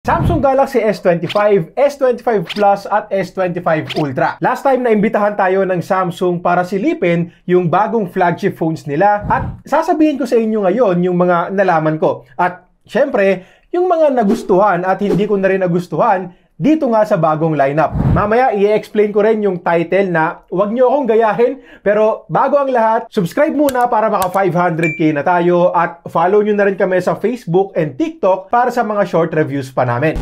Samsung Galaxy S25, S25 Plus at S25 Ultra. Last time na imbitahan tayo ng Samsung para silipin yung bagong flagship phones nila at sasabihin ko sa inyo ngayon yung mga nalaman ko. At syempre, yung mga nagustuhan at hindi ko na rin nagustuhan dito nga sa bagong lineup. Mamaya i-explain ko rin yung title na huwag nyo akong gayahin, pero bago ang lahat, subscribe muna para maka 500k na tayo at follow nyo na rin kami sa Facebook and TikTok para sa mga short reviews pa namin.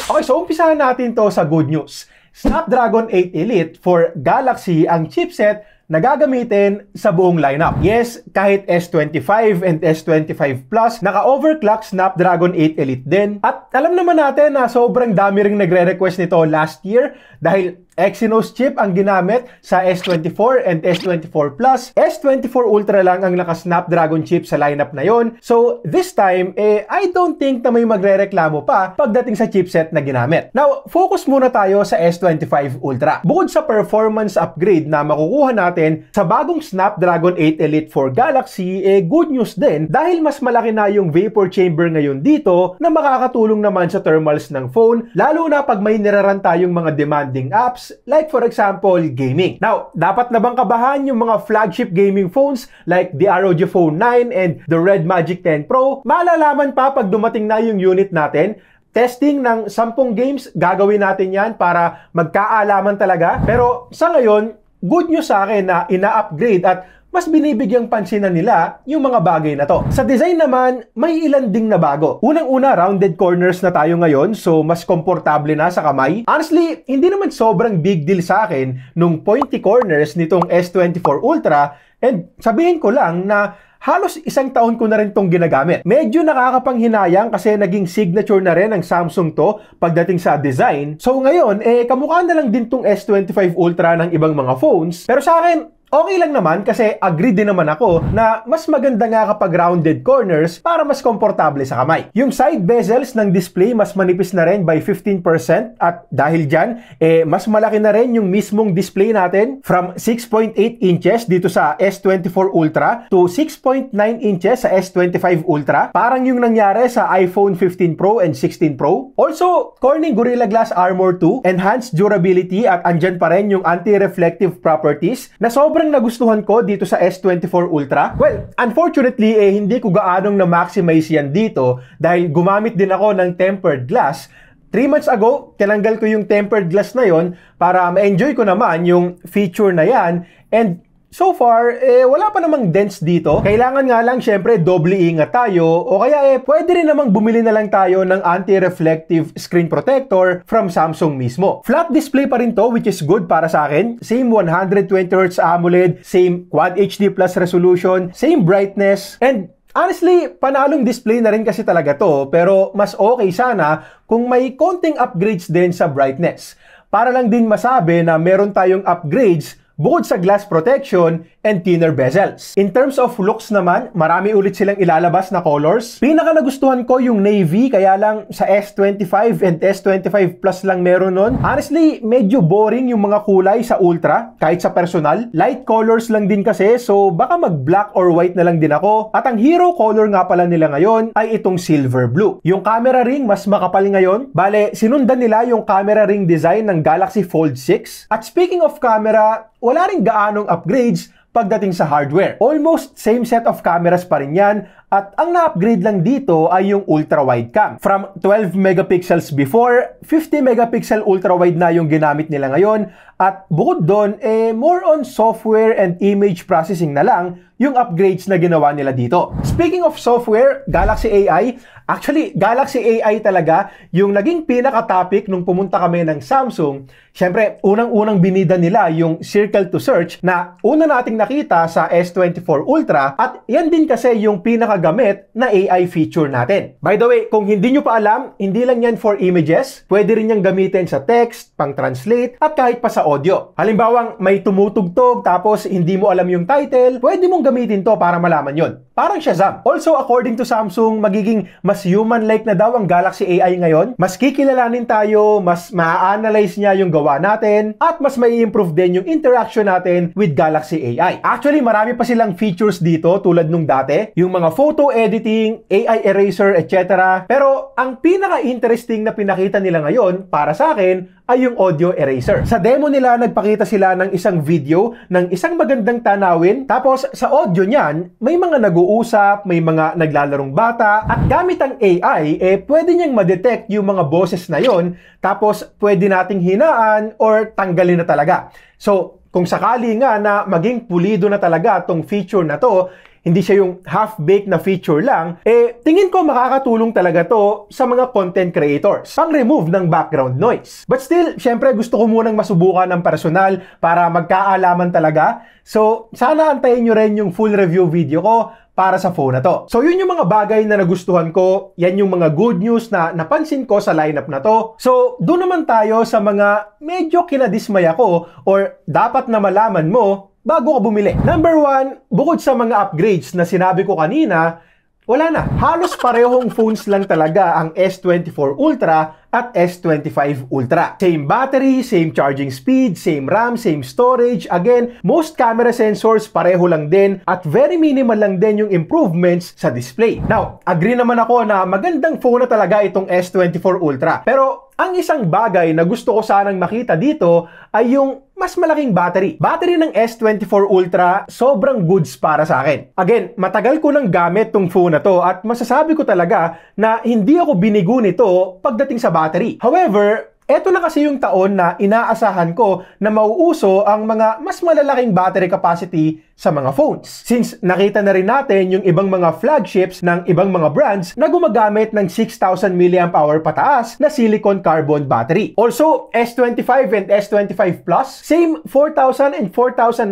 Okay, so umpisahan natin to sa good news. Snapdragon 8 Elite for Galaxy ang chipset na gagamitin sa buong lineup. Yes, kahit S25 and S25 Plus, naka-overclock Snapdragon 8 Elite din. At alam naman natin na sobrang dami ring nagre-request nito last year dahil Exynos chip ang ginamit sa S24 and S24 Plus. S24 Ultra lang ang naka-Snapdragon chip sa lineup na yon. So, this time, I don't think na may magre-reklamo pa pagdating sa chipset na ginamit. Now, focus muna tayo sa S25 Ultra. Bukod sa performance upgrade na makukuha natin sa bagong Snapdragon 8 Elite for Galaxy, good news din dahil mas malaki na yung vapor chamber ngayon dito na makakatulong naman sa thermals ng phone, lalo na pag may niraran tayong mga demanding apps like for example, gaming. Now, dapat na bang kabahan yung mga flagship gaming phones like the ROG Phone 9 and the Red Magic 10 Pro? Malalaman pa pag dumating na yung unit natin. Testing ng 10 games, gagawin natin yan para magkaalaman talaga. Pero sa ngayon, good news sa akin na ina-upgrade at mas binibigyang pansinan nila yung mga bagay na to. Sa design naman, may ilan ding na bago. Unang-una, rounded corners na tayo ngayon, so mas komportable na sa kamay. Honestly, hindi naman sobrang big deal sa akin nung pointy corners nitong S24 Ultra, and sabihin ko lang na halos isang taon ko na rin tong ginagamit. Medyo nakakapanghinayang kasi naging signature na rin ng Samsung to pagdating sa design. So ngayon, kamukha na lang din tong S25 Ultra ng ibang mga phones. Pero sa akin, okay lang naman kasi agree din naman ako na mas maganda nga kapag rounded corners para mas komportable sa kamay. Yung side bezels ng display mas manipis na rin by 15% at dahil dyan, mas malaki na rin yung mismong display natin from 6.8 inches dito sa S24 Ultra to 6.9 inches sa S25 Ultra. Parang yung nangyari sa iPhone 15 Pro and 16 Pro. Also, Corning Gorilla Glass Armor 2, enhanced durability at andyan pa rin yung anti-reflective properties na sobrang nagustuhan ko dito sa S24 Ultra. Well, unfortunately, hindi ko gaanong na-maximize yan dito dahil gumamit din ako ng tempered glass. 3 months ago, tinanggal ko yung tempered glass na yon para ma-enjoy ko naman yung feature na yan. And so far, wala pa namang dents dito. Kailangan nga lang, syempre, doble ingat tayo. O kaya, pwede rin namang bumili na lang tayo ng anti-reflective screen protector from Samsung mismo. Flat display pa rin to, which is good para sa akin. Same 120Hz AMOLED, same Quad HD Plus resolution, same brightness, and honestly, panalong display na rin kasi talaga to. Pero mas okay sana kung may konting upgrades din sa brightness. Para lang din masabi na meron tayong upgrades bukod sa glass protection and thinner bezels. In terms of looks naman, marami ulit silang ilalabas na colors. Pinaka nagustuhan ko yung navy, kaya lang sa S25 and S25 Plus lang meron nun. Honestly, medyo boring yung mga kulay sa Ultra, kahit sa personal. Light colors lang din kasi, so baka mag-black or white na lang din ako. At ang hero color nga pala nila ngayon ay itong silver blue. Yung camera ring mas makapal ngayon. Bale, sinundan nila yung camera ring design ng Galaxy Fold 6. At speaking of camera, wala rin gaanong upgrades pagdating sa hardware. Almost same set of cameras pa rin yan at ang na-upgrade lang dito ay yung ultra-wide cam. From 12 megapixels before, 50 megapixel ultra-wide na yung ginamit nila ngayon at bukod doon, more on software and image processing na lang yung upgrades na ginawa nila dito. Speaking of software, Galaxy AI, actually, Galaxy AI talaga yung naging pinaka-topic nung pumunta kami ng Samsung. Siyempre, unang-unang binida nila yung Circle to Search na una nating nakita sa S24 Ultra at yan din kasi yung pinakagamit na AI feature natin. By the way, kung hindi nyo pa alam, hindi lang yan for images. Pwede rin yung gamitin sa text, pang-translate, at kahit pa sa audio. Halimbawang may tumutugtog tapos hindi mo alam yung title, pwede mong gamitin to para malaman yon. Parang Shazam. Also, according to Samsung, magiging mas human-like na daw ang Galaxy AI ngayon. Mas kikilalanin tayo, mas ma-analyze niya yung gawa natin, at mas may improve din yung interaction natin with Galaxy AI. Actually, marami pa silang features dito tulad nung dati. Yung mga phone photo editing, AI eraser, etc. Pero ang pinaka-interesting na pinakita nila ngayon para sa akin ay yung audio eraser. Sa demo nila, nagpakita sila ng isang video ng isang magandang tanawin. Tapos sa audio niyan, may mga nag-uusap, may mga naglalarong bata. At gamit ang AI, pwede niyang ma-detect yung mga boses na yon. Tapos pwede nating hinaan or tanggalin na talaga. So, kung sakali nga na maging pulido na talaga tong feature na to, hindi siya yung half-baked na feature lang, tingin ko makakatulong talaga to sa mga content creators. Pang-remove ng background noise. But still, syempre gusto ko munang masubukan ng personal para magkaalaman talaga. So, sana antayin nyo rin yung full review video ko para sa phone na to. So, yun yung mga bagay na nagustuhan ko. Yan yung mga good news na napansin ko sa lineup na to. So, doon naman tayo sa mga medyo kinadismaya ko or dapat na malaman mo bago ka bumili. Number 1, bukod sa mga upgrades na sinabi ko kanina, wala na. Halos parehong phones lang talaga ang S24 Ultra at S25 Ultra. Same battery, same charging speed, same RAM, same storage. Again, most camera sensors pareho lang din at very minimal lang din yung improvements sa display. Now, agree naman ako na magandang phone na talaga itong S24 Ultra. Pero ang isang bagay na gusto ko sanang makita dito ay yung mas malaking battery. Battery ng S24 Ultra, sobrang goods para sa akin. Again, matagal ko nang gamit tong phone na to at masasabi ko talaga na hindi ako binigo nito pagdating sa battery. However, eto na kasi yung taon na inaasahan ko na mauuso ang mga mas malalaking battery capacity sa mga phones. Since nakita na rin natin yung ibang mga flagships ng ibang mga brands na gumagamit ng 6,000 mAh pataas na silicon carbon battery. Also, S25 and S25 Plus, same 4,000 and 4,900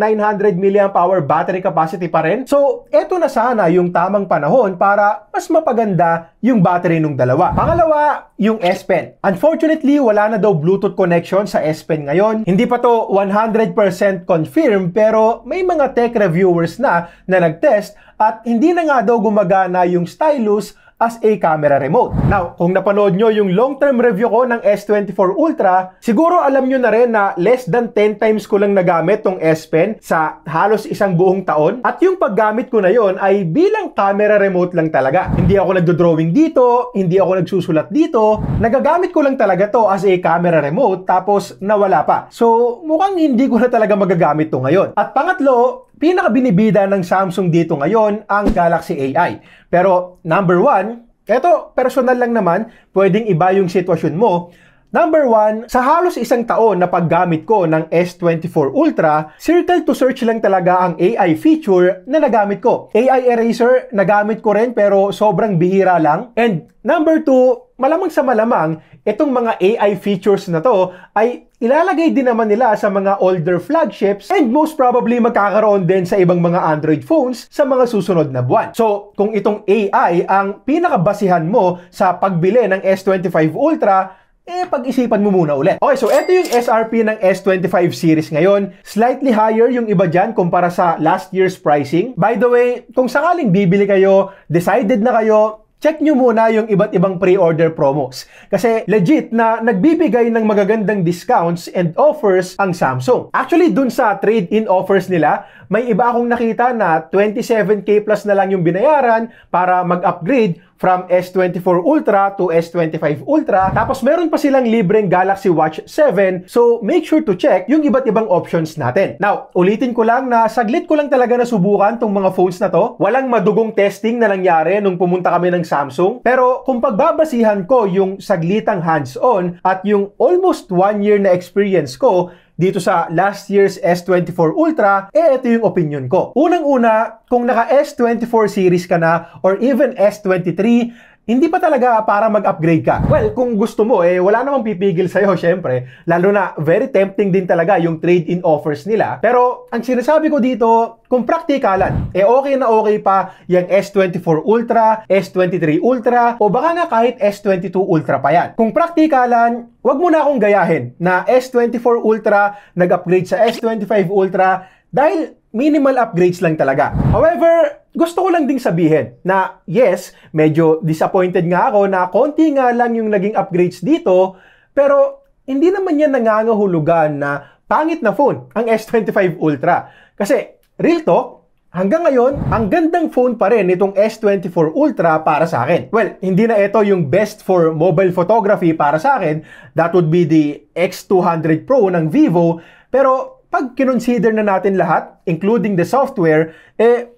mAh battery capacity pa rin. So, eto na sana yung tamang panahon para mas mapaganda yung battery ng dalawa. Pangalawa, yung S Pen. Unfortunately, wala na daw Bluetooth connection sa S Pen ngayon. Hindi pa to 100% confirmed pero may mga tech reviewers na nag-test at hindi na nga daw gumagana yung stylus as a camera remote. Now, kung napanood nyo yung long-term review ko ng S24 Ultra, siguro alam nyo na rin na less than 10 times ko lang nagamit tong S Pen sa halos isang buong taon. At yung paggamit ko na yon ay bilang camera remote lang talaga. Hindi ako nagdo-drawing dito, hindi ako nagsusulat dito. Nagagamit ko lang talaga to as a camera remote tapos nawala pa. So, mukhang hindi ko na talaga magagamit to ngayon. At pangatlo, pinakabinibida ng Samsung dito ngayon ang Galaxy AI. Pero number 1, eto personal lang naman, pwedeng iba yung sitwasyon mo. Number 1, sa halos isang taon na paggamit ko ng S24 Ultra, circle to search lang talaga ang AI feature na nagamit ko. AI eraser, nagamit ko rin pero sobrang bihira lang. And number 2, malamang sa malamang, itong mga AI features na to ay ilalagay din naman nila sa mga older flagships and most probably magkakaroon din sa ibang mga Android phones sa mga susunod na buwan. So, kung itong AI ang pinakabasihan mo sa pagbili ng S25 Ultra, pag-isipan mo muna ulit. Okay, so ito yung SRP ng S25 series ngayon. Slightly higher yung iba dyan kumpara sa last year's pricing. By the way, kung sakaling bibili kayo, decided na kayo, check nyo muna yung iba't ibang pre-order promos. Kasi legit na nagbibigay ng magagandang discounts and offers ang Samsung. Actually, dun sa trade-in offers nila, may iba akong nakita na 27K plus na lang yung binayaran para mag-upgrade from S24 Ultra to S25 Ultra. Tapos meron pa silang libreng Galaxy Watch 7. So make sure to check yung iba't ibang options natin. Now, ulitin ko lang na saglit ko lang talaga nasubukan tong mga phones na to. Walang madugong testing na nangyari nung pumunta kami ng Samsung. Pero kung pagbabasihan ko yung saglitang hands-on at yung almost 1 year na experience ko dito sa last year's S24 Ultra, ito yung opinion ko. Unang-una, kung naka S24 series ka na or even S23, hindi pa talaga para mag-upgrade ka. Well, kung gusto mo, wala namang pipigil sa'yo, syempre. Lalo na, very tempting din talaga yung trade-in offers nila. Pero, ang sinasabi ko dito, kung praktikalan, okay na okay pa yung S24 Ultra, S23 Ultra, o baka nga kahit S22 Ultra pa yan. Kung praktikalan, wag mo na akong gayahin na S24 Ultra nag-upgrade sa S25 Ultra dahil minimal upgrades lang talaga. However, gusto ko lang ding sabihin na yes, medyo disappointed nga ako na konti nga lang yung naging upgrades dito, pero hindi naman yan nangangahulugan na pangit na phone ang S25 Ultra. Kasi, real talk, Hanggang ngayon, ang gandang phone pa rin itong S24 Ultra para sa akin. Well, hindi na ito yung best for mobile photography para sa akin. That would be the X200 Pro ng Vivo. Pero pag kinonsider na natin lahat, including the software,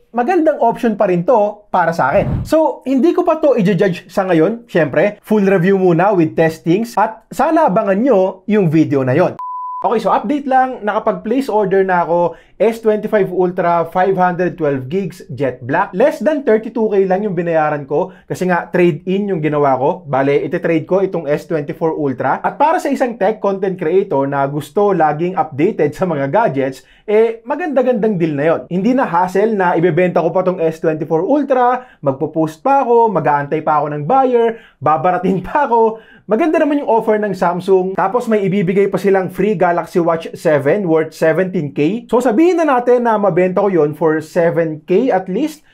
magandang option pa rin to para sa akin. So, hindi ko pa to i-judge sa ngayon. Siyempre, full review muna with testings at sana abangan nyo yung video na yon. Okay, so update lang, nakapag-place order na ako, S25 Ultra 512 gigs Jet Black. Less than 32K lang yung binayaran ko kasi nga trade-in yung ginawa ko. Bale, iti-trade ko itong S24 Ultra. At para sa isang tech content creator na gusto laging updated sa mga gadgets, maganda-gandang deal na yon. Hindi na hassle na ibebenta ko pa tong S24 Ultra, magpo-post pa ako, mag-aantay pa ako ng buyer, babaratin pa ako. Maganda naman yung offer ng Samsung. Tapos may ibibigay pa silang free Galaxy Watch 7 worth 17K. So sabihin na natin na mabenta ko yon for 7K at least.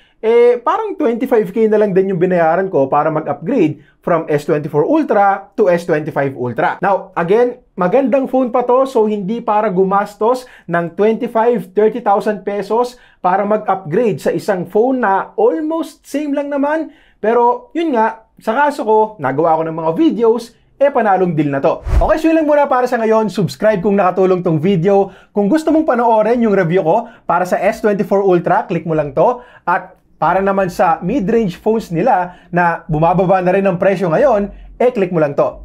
Parang 25K na lang din yung binayaran ko para mag-upgrade from S24 Ultra to S25 Ultra. Now, again, magandang phone pa to, so hindi para gumastos ng 25-30,000 pesos para mag-upgrade sa isang phone na almost same lang naman. Pero yun nga, sa kaso ko, nagawa ko ng mga videos, panalong deal na to. Okay, so yun lang muna para sa ngayon. Subscribe kung nakatulong tong video. Kung gusto mong panoorin yung review ko para sa S24 Ultra, click mo lang to. At para naman sa mid-range phones nila na bumababa na rin ang presyo ngayon, click mo lang to.